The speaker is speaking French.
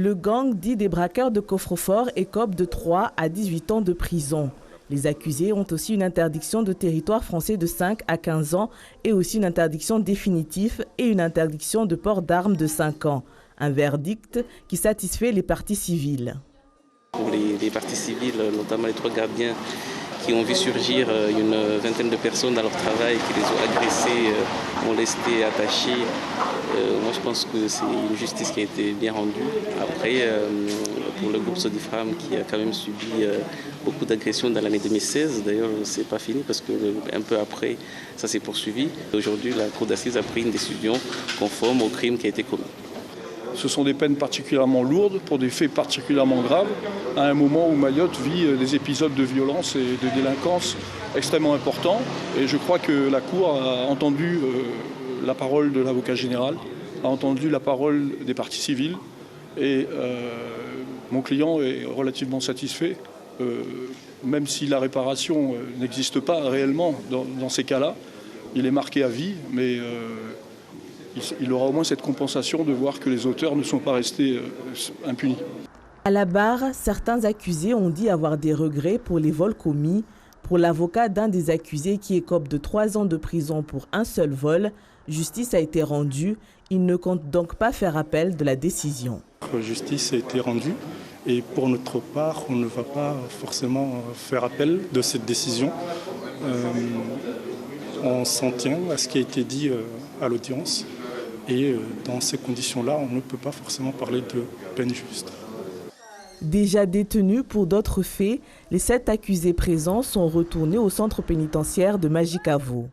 Le gang dit des braqueurs de coffre-fort écope de 3 à 18 ans de prison. Les accusés ont aussi une interdiction de territoire français de 5 à 15 ans et aussi une interdiction définitive et une interdiction de port d'armes de 5 ans. Un verdict qui satisfait les parties civiles. Pour les parties civiles, notamment les 3 gardiens qui ont vu surgir une vingtaine de personnes dans leur travail, qui les ont agressés, molestés, attachés. Moi je pense que c'est une justice qui a été bien rendue. Après, pour le groupe Sodifram qui a quand même subi beaucoup d'agressions dans l'année 2016, d'ailleurs c'est pas fini parce qu'un peu après ça s'est poursuivi. Aujourd'hui la Cour d'assises a pris une décision conforme au crime qui a été commis. Ce sont des peines particulièrement lourdes pour des faits particulièrement graves, à un moment où Mayotte vit des épisodes de violence et de délinquance extrêmement importants. Et je crois que la Cour a entendu la parole de l'avocat général, a entendu la parole des parties civiles. Et mon client est relativement satisfait, même si la réparation n'existe pas réellement dans ces cas-là. Il est marqué à vie, mais il aura au moins cette compensation de voir que les auteurs ne sont pas restés impunis. À la barre, certains accusés ont dit avoir des regrets pour les vols commis. Pour l'avocat d'un des accusés qui écope de 3 ans de prison pour un seul vol, justice a été rendue. Il ne compte donc pas faire appel de la décision. Justice a été rendue et pour notre part, on ne va pas forcément faire appel de cette décision. On s'en tient à ce qui a été dit à l'audience. Et dans ces conditions-là, on ne peut pas forcément parler de peine juste. Déjà détenus pour d'autres faits, les 7 accusés présents sont retournés au centre pénitentiaire de Majicavo.